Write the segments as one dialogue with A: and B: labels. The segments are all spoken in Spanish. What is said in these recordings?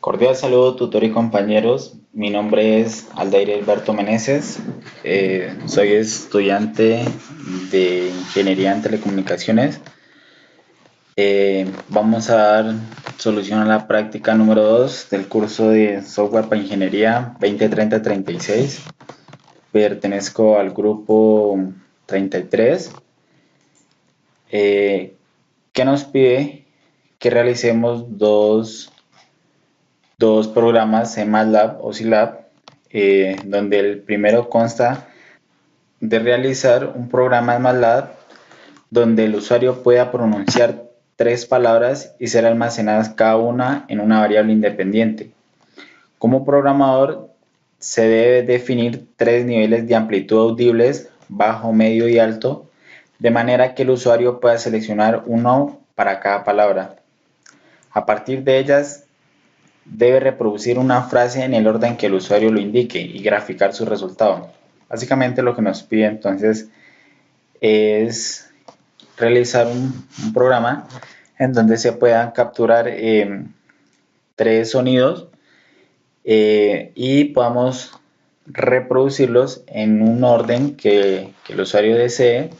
A: Cordial saludo, tutor y compañeros. Mi nombre es Aldair Alberto Meneses. Soy estudiante de Ingeniería en Telecomunicaciones. Vamos a dar solución a la práctica número 2 del curso de Software para Ingeniería 2030-36. Pertenezco al grupo 33, que nos pide que realicemos dos programas en MATLAB o SILAB, donde el primero consta de realizar un programa en MATLAB donde el usuario pueda pronunciar tres palabras y ser almacenadas cada una en una variable independiente. Como programador, se debe definir tres niveles de amplitud audibles, bajo, medio y alto, de manera que el usuario pueda seleccionar uno para cada palabra. A partir de ellas, debe reproducir una frase en el orden que el usuario lo indique y graficar su resultado. Básicamente lo que nos pide entonces es realizar un programa en donde se puedan capturar tres sonidos y podamos reproducirlos en un orden que el usuario desee,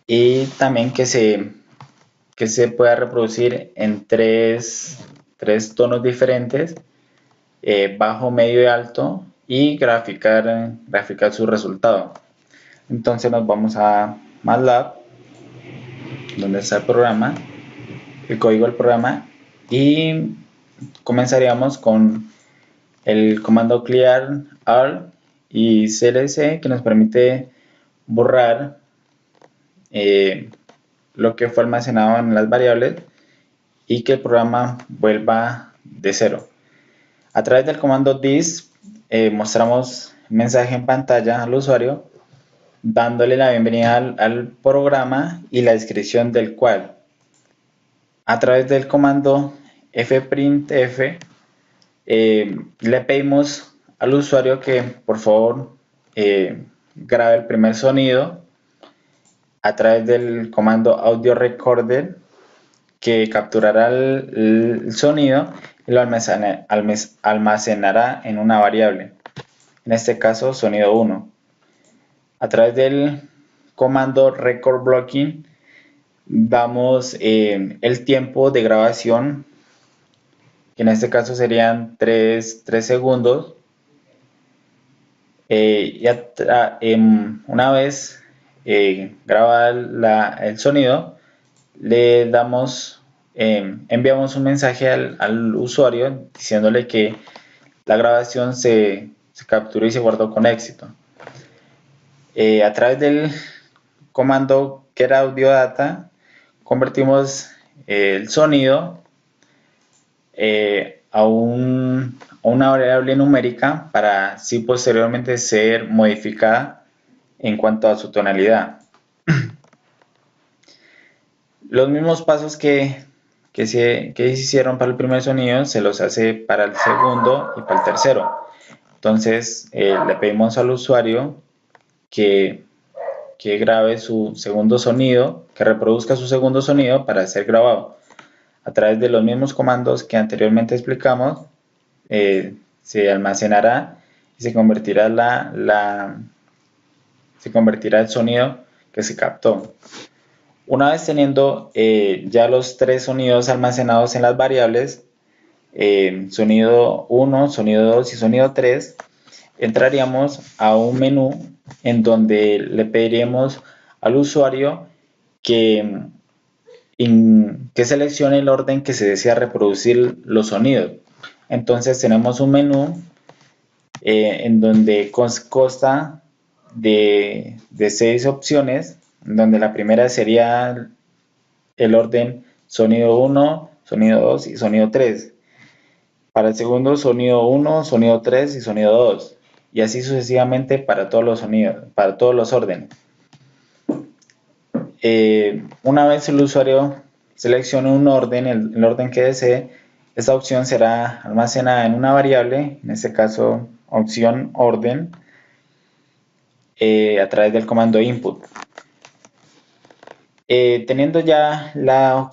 A: y también que se pueda reproducir en tres tonos diferentes, bajo, medio y alto, y graficar su resultado. Entonces nos vamos a MATLAB, donde está el programa, el código del programa, y comenzaríamos con el comando clear all y clc, que nos permite borrar lo que fue almacenado en las variables y que el programa vuelva de cero. A través del comando this mostramos un mensaje en pantalla al usuario dándole la bienvenida al programa y la descripción del cual. A través del comando fprintf le pedimos al usuario que por favor grabe el primer sonido a través del comando audio recorder, que capturará el sonido y lo almacenará en una variable, en este caso sonido 1. A través del comando record blocking damos el tiempo de grabación, que en este caso serían 3 segundos, una vez grabado el sonido, le damos enviamos un mensaje al usuario diciéndole que la grabación se capturó y se guardó con éxito. A través del comando getAudioData convertimos el sonido a una variable numérica para así posteriormente ser modificada en cuanto a su tonalidad. Los mismos pasos que se hicieron para el primer sonido se los hace para el segundo y para el tercero. Entonces le pedimos al usuario que grabe su segundo sonido, que reproduzca su segundo sonido para ser grabado. A través de los mismos comandos que anteriormente explicamos, se almacenará y se convertirá el sonido que se captó. Una vez teniendo ya los tres sonidos almacenados en las variables, sonido 1, sonido 2 y sonido 3, entraríamos a un menú en donde le pediríamos al usuario que seleccione el orden que se desea reproducir los sonidos. Entonces tenemos un menú en donde consta de 6 opciones, donde la primera sería el orden sonido 1, sonido 2 y sonido 3. Para el segundo, sonido 1, sonido 3 y sonido 2. Y así sucesivamente para todos los sonidos, para todos los órdenes. Una vez el usuario seleccione un orden, el orden que desee, esta opción será almacenada en una variable, en este caso opción orden, a través del comando input. Teniendo ya la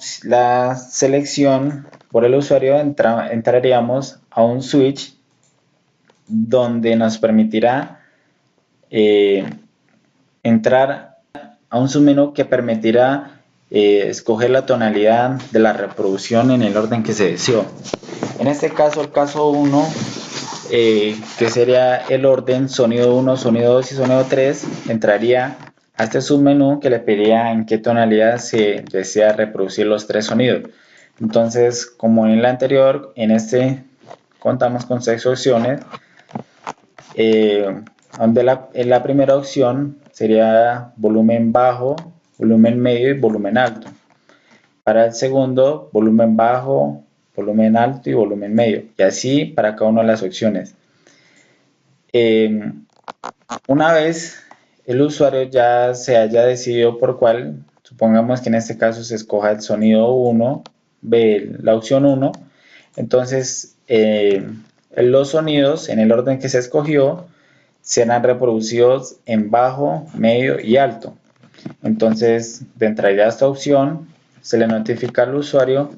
A: selección por el usuario, entraríamos a un switch donde nos permitirá eh, entrar a un submenú que permitirá escoger la tonalidad de la reproducción en el orden que se deseó. En este caso, el caso 1, que sería el orden sonido 1, sonido 2 y sonido 3, entraría a este submenú que le pediría en qué tonalidad se desea reproducir los tres sonidos. Entonces, como en el anterior, en este contamos con 6 opciones, donde la primera opción sería volumen bajo, volumen medio y volumen alto. Para el segundo, volumen bajo, volumen alto y volumen medio, y así para cada una de las opciones. Una vez el usuario ya se haya decidido por cuál, supongamos que en este caso se escoja el sonido 1, la opción 1, entonces los sonidos en el orden que se escogió serán reproducidos en bajo, medio y alto. Entonces, de entrada a esta opción, se le notifica al usuario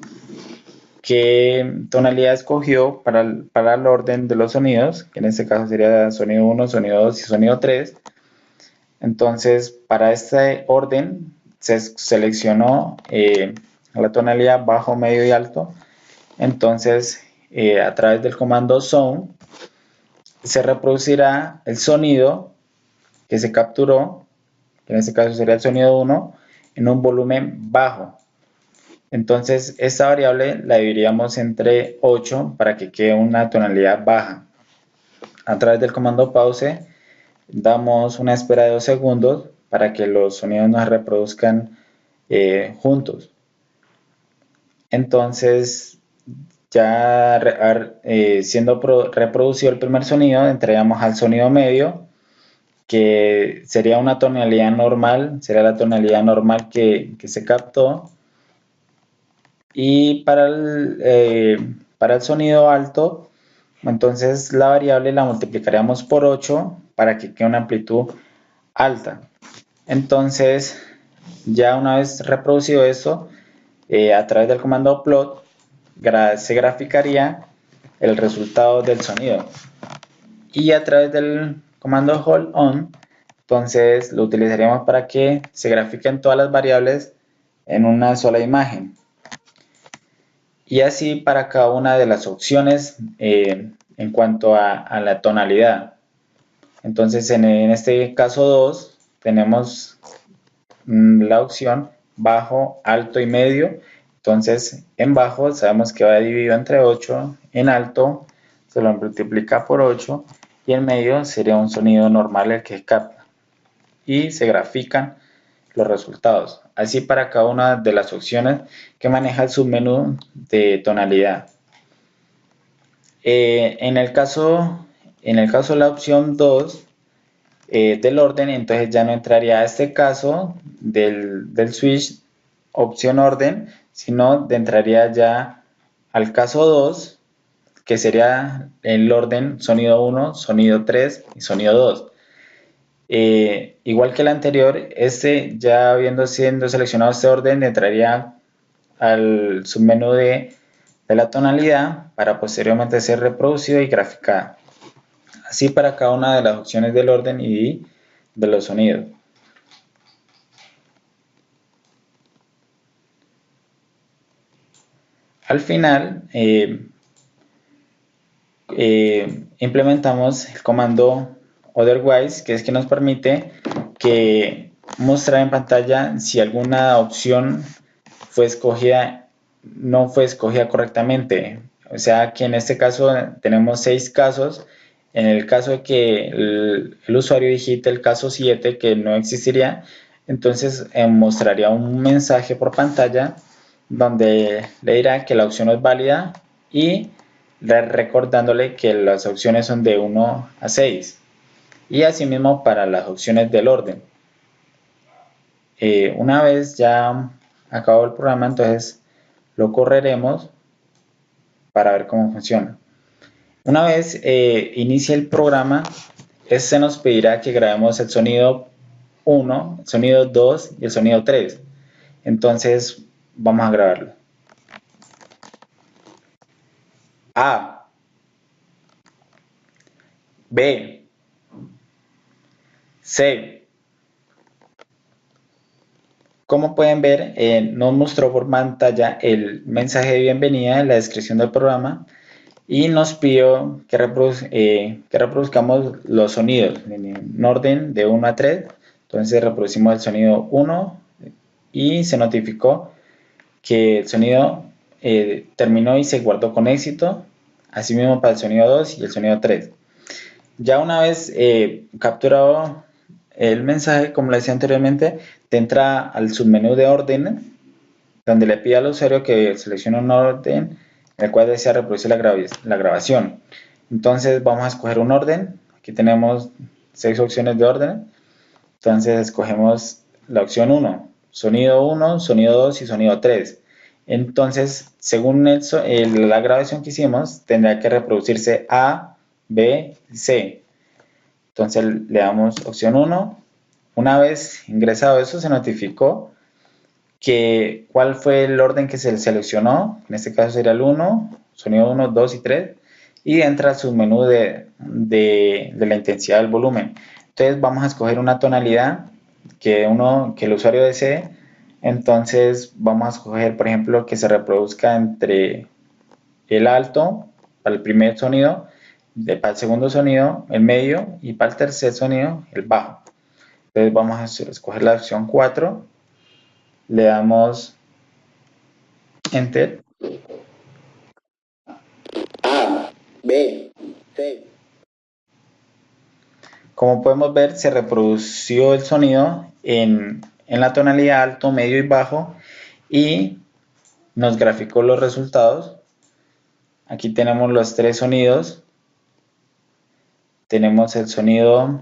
A: qué tonalidad escogió para el orden de los sonidos, que en este caso sería sonido 1, sonido 2 y sonido 3. Entonces, para este orden se seleccionó la tonalidad bajo, medio y alto. Entonces, a través del comando sound, se reproducirá el sonido que se capturó, que en este caso sería el sonido 1, en un volumen bajo. Entonces, esta variable la dividiríamos entre 8 para que quede una tonalidad baja. A través del comando pause, damos una espera de 2 segundos para que los sonidos nos reproduzcan juntos. Entonces, ya siendo reproducido el primer sonido, entraríamos al sonido medio, que sería una tonalidad normal, sería la tonalidad normal que se captó. Y para el sonido alto, entonces la variable la multiplicaríamos por 8 para que quede una amplitud alta. Entonces, ya una vez reproducido esto, a través del comando plot, se graficaría el resultado del sonido. Y a través del comando hold on, entonces lo utilizaríamos para que se grafiquen todas las variables en una sola imagen. Y así para cada una de las opciones en cuanto a la tonalidad. Entonces en este caso 2 tenemos la opción bajo, alto y medio. Entonces en bajo sabemos que va dividido entre 8, en alto se lo multiplica por 8 y en medio sería un sonido normal el que capta. Y se grafican los resultados, así para cada una de las opciones que maneja el submenú de tonalidad. En el caso de la opción 2 del orden, entonces ya no entraría a este caso del switch opción orden, sino entraría ya al caso 2, que sería el orden sonido 1, sonido 3 y sonido 2. Igual que el anterior, ya habiendo sido seleccionado este orden, entraría al submenú de la tonalidad para posteriormente ser reproducido y graficado. Así para cada una de las opciones del orden y de los sonidos. Al final, implementamos el comando otherwise, que es que nos permite mostrar en pantalla si alguna opción no fue escogida correctamente. O sea que en este caso tenemos 6 casos. En el caso de que el usuario digite el caso 7, que no existiría, entonces mostraría un mensaje por pantalla donde le dirá que la opción es válida y recordándole que las opciones son de 1 a 6. Y asimismo para las opciones del orden. Una vez ya acabado el programa, entonces lo correremos para ver cómo funciona. Una vez inicie el programa, se nos pedirá que grabemos el sonido 1, el sonido 2 y el sonido 3. Entonces vamos a grabarlo. A, B, C. Como pueden ver, nos mostró por pantalla el mensaje de bienvenida en la descripción del programa y nos pidió que reproduzcamos los sonidos en orden de 1 a 3. Entonces reproducimos el sonido 1 y se notificó que el sonido terminó y se guardó con éxito. Asimismo para el sonido 2 y el sonido 3. Ya una vez capturado el mensaje, como le decía anteriormente, te entra al submenú de orden, donde le pide al usuario que seleccione un orden en el cual desea reproducir la grabación. Entonces vamos a escoger un orden. Aquí tenemos 6 opciones de orden. Entonces escogemos la opción 1, sonido 2 y sonido 3. Entonces, según la grabación que hicimos, tendrá que reproducirse A, B y C. Entonces le damos opción 1. Una vez ingresado eso, se notificó cuál fue el orden que se seleccionó. En este caso sería el 1, sonido 1, 2 y 3. Y entra al submenú de la intensidad del volumen. Entonces vamos a escoger una tonalidad que el usuario desee. Entonces vamos a escoger, por ejemplo, que se reproduzca entre el alto para el primer sonido, para el segundo sonido el medio y para el tercer sonido el bajo. Entonces vamos a escoger la opción 4, le damos enter. A, B, C. Como podemos ver, se reprodució el sonido en la tonalidad alto, medio y bajo y nos graficó los resultados. Aquí tenemos los 3 sonidos. Tenemos el sonido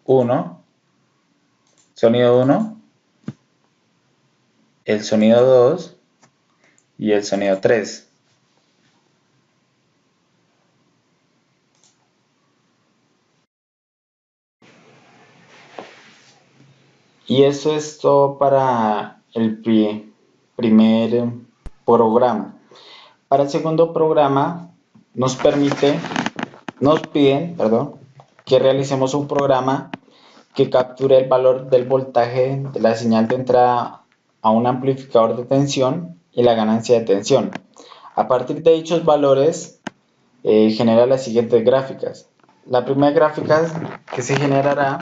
A: 1, el sonido 2 y el sonido 3. Y eso es todo para el primer programa. Para el segundo programa nos piden que realicemos un programa que capture el valor del voltaje de la señal de entrada a un amplificador de tensión y la ganancia de tensión. A partir de dichos valores, genera las siguientes gráficas. La primera gráfica que se generará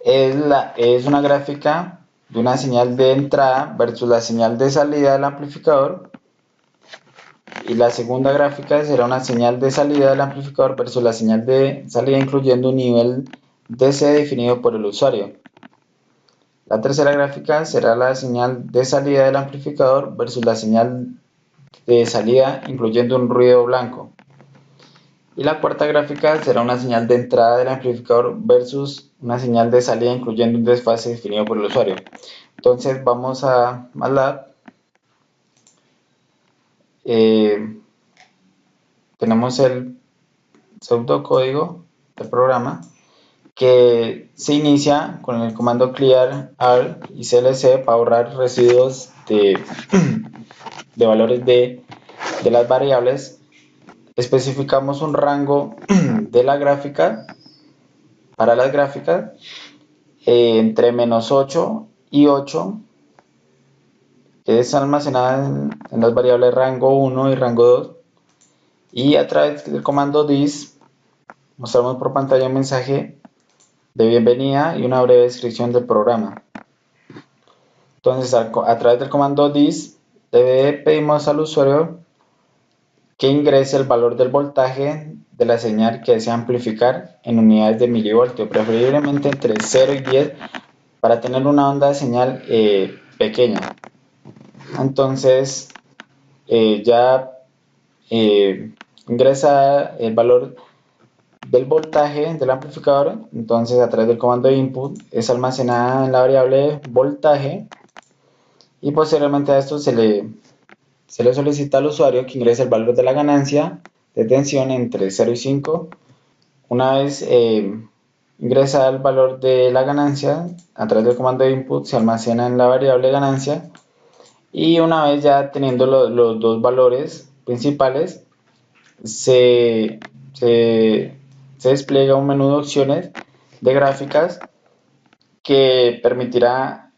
A: es una gráfica de una señal de entrada versus la señal de salida del amplificador, y la segunda gráfica será una señal de salida del amplificador versus la señal de salida, incluyendo un nivel DC definido por el usuario. La tercera gráfica será la señal de salida del amplificador versus la señal de salida, incluyendo un ruido blanco. Y la cuarta gráfica será una señal de entrada del amplificador versus una señal de salida, incluyendo un desfase definido por el usuario. Entonces vamos a MATLAB. Tenemos el pseudocódigo del programa que se inicia con el comando clear R y clc para ahorrar residuos de valores de las variables. Especificamos un rango de la gráfica para las gráficas entre -8 y 8, que es almacenada en las variables rango 1 y rango 2, y a través del comando dis mostramos por pantalla un mensaje de bienvenida y una breve descripción del programa. Entonces a través del comando dis le pedimos al usuario que ingrese el valor del voltaje de la señal que desea amplificar en unidades de milivoltio, preferiblemente entre 0 y 10 para tener una onda de señal pequeña. Entonces ya ingresa el valor del voltaje del amplificador. Entonces a través del comando input es almacenada en la variable voltaje, y posteriormente a esto se le solicita al usuario que ingrese el valor de la ganancia de tensión entre 0 y 5. Una vez ingresada el valor de la ganancia, a través del comando de input se almacena en la variable ganancia, y una vez ya teniendo los dos valores principales, se, se, se despliega un menú de opciones de gráficas que permitirá,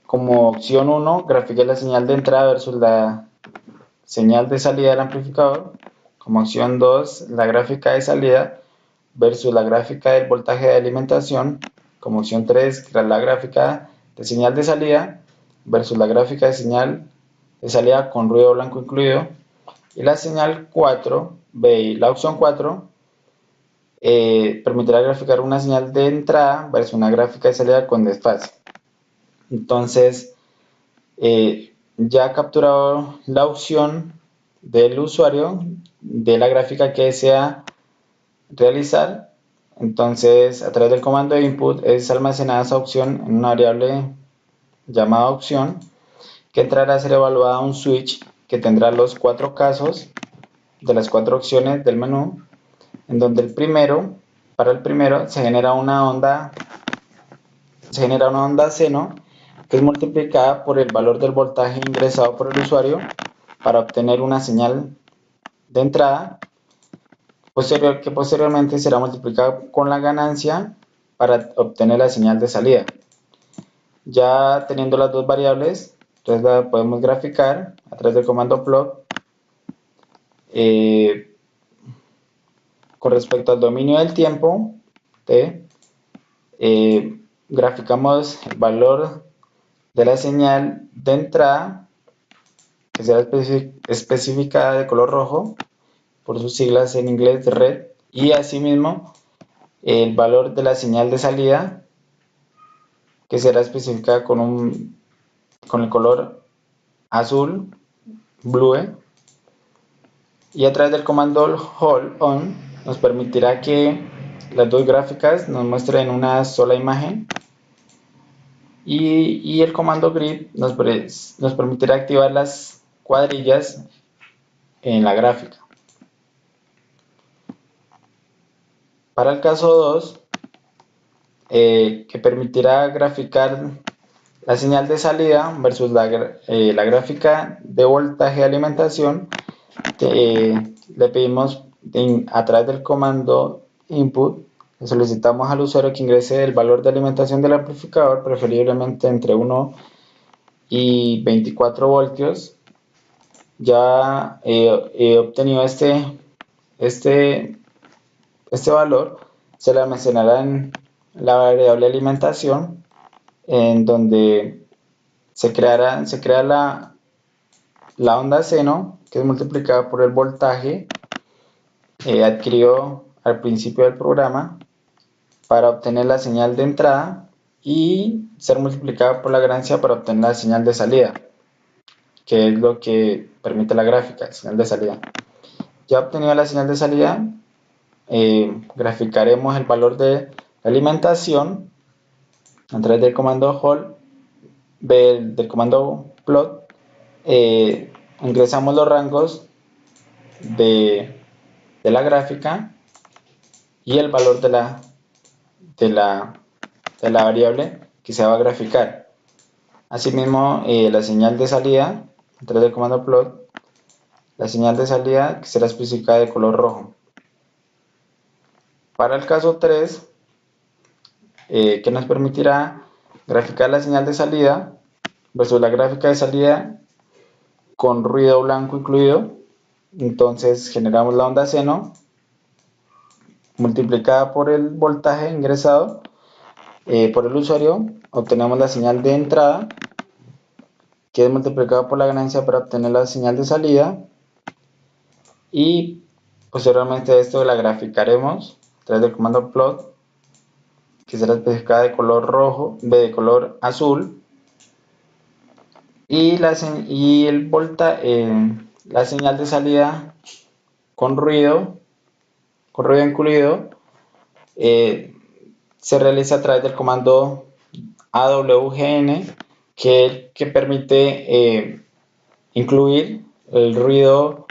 A: como opción 1, graficar la señal de entrada versus la señal de salida del amplificador. Como opción 2, la gráfica de salida versus la gráfica del voltaje de alimentación. Como opción 3, crear la gráfica de señal de salida versus la gráfica de señal de salida con ruido blanco incluido. Y la señal 4, la opción 4, permitirá graficar una señal de entrada versus una gráfica de salida con desfase. Entonces, ya ha capturado la opción del usuario de la gráfica que desea realizar. Entonces, a través del comando de input es almacenada esa opción en una variable llamada opción, que entrará a ser evaluada un switch que tendrá los 4 casos de las 4 opciones del menú, en donde para el primero se genera una onda seno, que es multiplicada por el valor del voltaje ingresado por el usuario para obtener una señal de entrada, que posteriormente será multiplicada con la ganancia para obtener la señal de salida. Ya teniendo las dos variables, entonces la podemos graficar a través del comando plot. Con respecto al dominio del tiempo, T, graficamos el valor de la señal de entrada, que será especificada de color rojo, por sus siglas en inglés red, y asimismo el valor de la señal de salida, que será especificada con el color azul, blue, y a través del comando hold on nos permitirá que las dos gráficas nos muestren una sola imagen, y el comando grid nos permitirá activar las cuadrillas en la gráfica. Para el caso 2, que permitirá graficar la señal de salida versus la gráfica de voltaje de alimentación, le pedimos a través del comando input, le solicitamos al usuario que ingrese el valor de alimentación del amplificador, preferiblemente entre 1 y 24 voltios. Ya he obtenido este valor, se le almacenará en la variable alimentación, en donde se crea la onda seno, que es multiplicada por el voltaje adquirido al principio del programa para obtener la señal de entrada, y ser multiplicada por la ganancia para obtener la señal de salida, que es lo que permite la gráfica, señal de salida. Ya obtenido la señal de salida, graficaremos el valor de la alimentación a través del comando hold, del comando plot. Ingresamos los rangos de la gráfica y el valor de la variable que se va a graficar. Asimismo, la señal de salida a través del comando plot, la señal de salida que será especificada de color rojo. Para el caso 3, que nos permitirá graficar la señal de salida versus la gráfica de salida con ruido blanco incluido. Entonces generamos la onda seno multiplicada por el voltaje ingresado por el usuario, obtenemos la señal de entrada, que es multiplicada por la ganancia para obtener la señal de salida, y posteriormente esto la graficaremos a través del comando plot, que será especificada de color rojo, de color azul, y la señal de salida con ruido incluido, se realiza a través del comando AWGN, que permite incluir el ruido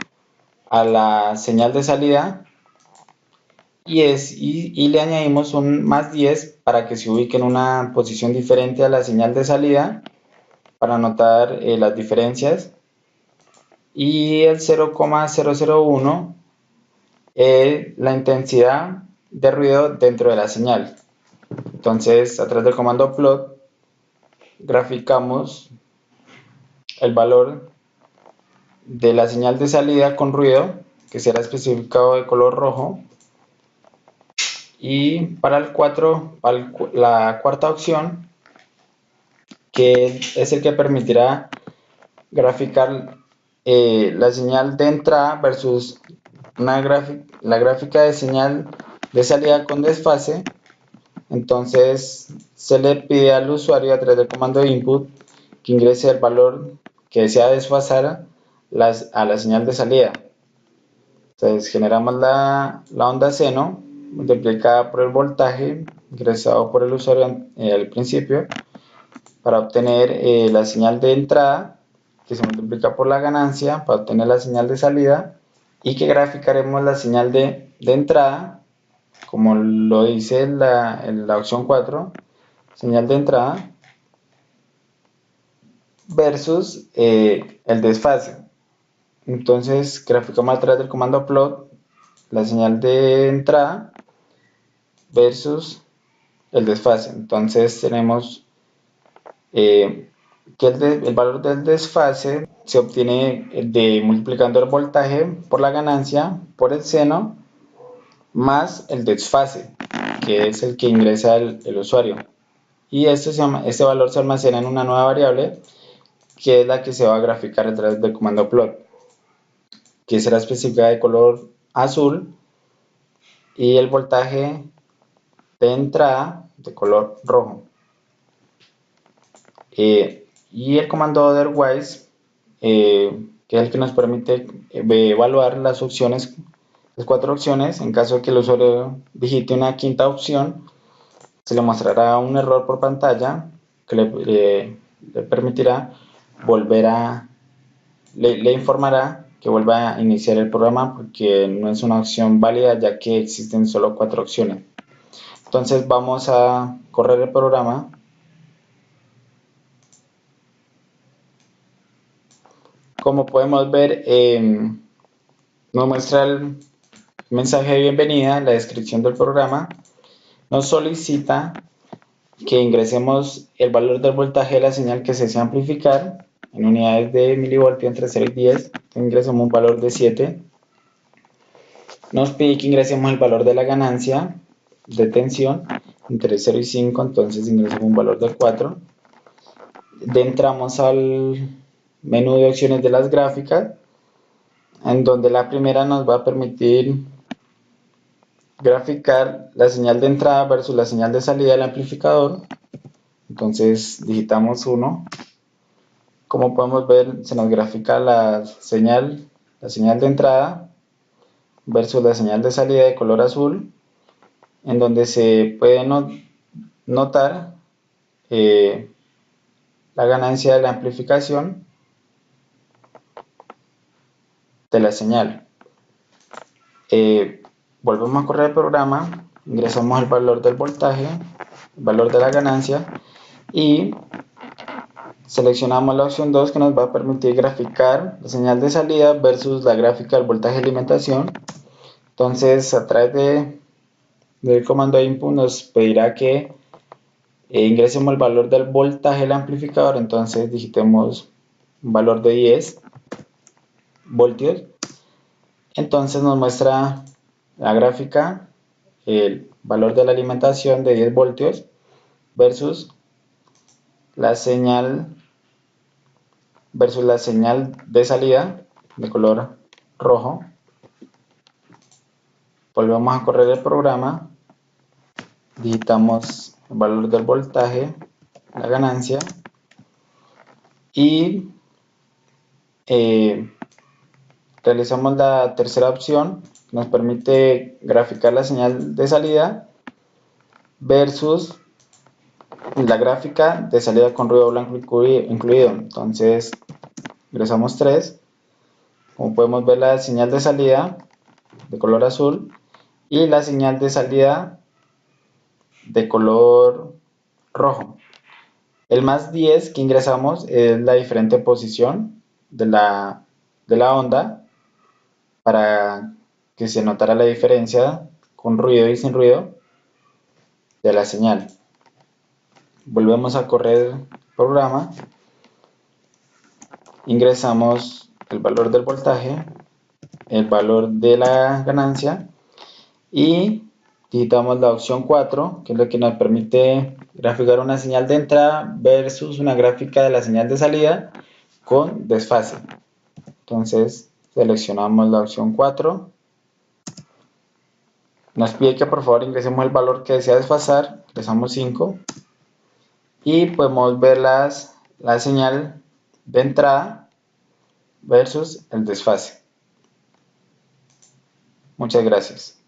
A: a la señal de salida, y le añadimos un más 10 para que se ubique en una posición diferente a la señal de salida para notar las diferencias, y el 0,001 es la intensidad de ruido dentro de la señal. Entonces, a través del comando plot graficamos el valor de la señal de salida con ruido, que será especificado de color rojo, y para la cuarta opción, que es el que permitirá graficar la señal de entrada versus la gráfica de señal de salida con desfase. Entonces se le pide al usuario a través del comando de input que ingrese el valor que desea desfasar a la señal de salida. Entonces generamos la onda seno multiplicada por el voltaje ingresado por el usuario al principio para obtener la señal de entrada, que se multiplica por la ganancia para obtener la señal de salida, y que graficaremos la señal de entrada, como lo dice en la opción 4, señal de entrada versus el desfase. Entonces graficamos a través del comando plot la señal de entrada versus el desfase. Entonces tenemos que el valor del desfase se obtiene multiplicando el voltaje por la ganancia por el seno más el desfase, que es el que ingresa el usuario. Y este valor se almacena en una nueva variable, que es la que se va a graficar a través del comando plot, que será especificada de color azul, y el voltaje de entrada de color rojo. Y el comando otherwise, que es el que nos permite evaluar las opciones, las 4 opciones. En caso de que el usuario digite una quinta opción, se le mostrará un error por pantalla que le permitirá le informará que vuelva a iniciar el programa, porque no es una opción válida, ya que existen solo 4 opciones. Entonces vamos a correr el programa. Como podemos ver, nos muestra el mensaje de bienvenida, la descripción del programa. Nos solicita que ingresemos el valor del voltaje de la señal que se desea amplificar en unidades de milivoltio entre 0 y 10. Ingresamos un valor de 7. Nos pide que ingresemos el valor de la ganancia de tensión entre 0 y 5, entonces ingresamos un valor de 4. Entramos al menú de opciones de las gráficas, en donde la primera nos va a permitir graficar la señal de entrada versus la señal de salida del amplificador. Entonces digitamos 1. Como podemos ver, se nos grafica la señal de entrada versus la señal de salida de color azul, en donde se puede notar la ganancia de la amplificación de la señal. Volvemos a correr el programa, ingresamos el valor del voltaje, el valor de la ganancia, y seleccionamos la opción 2, que nos va a permitir graficar la señal de salida versus la gráfica del voltaje de alimentación. Entonces, a través del comando input nos pedirá que ingresemos el valor del voltaje del amplificador. Entonces digitemos un valor de 10 voltios. Entonces nos muestra la gráfica, el valor de la alimentación de 10 voltios versus la señal de salida de color rojo. Volvemos a correr el programa, digitamos el valor del voltaje, la ganancia, y realizamos la tercera opción, que nos permite graficar la señal de salida versus la gráfica de salida con ruido blanco incluido. Entonces ingresamos 3. Como podemos ver, la señal de salida de color azul, y la señal de salida de color rojo. El más 10 que ingresamos es la diferente posición de la onda para que se notara la diferencia con ruido y sin ruido de la señal. Volvemos a correr el programa, ingresamos el valor del voltaje, el valor de la ganancia y digitamos la opción 4, que es lo que nos permite graficar una señal de entrada versus una gráfica de la señal de salida con desfase. Entonces seleccionamos la opción 4, nos pide que por favor ingresemos el valor que desea desfasar, ingresamos 5 y podemos ver la señal de entrada versus el desfase. Muchas gracias.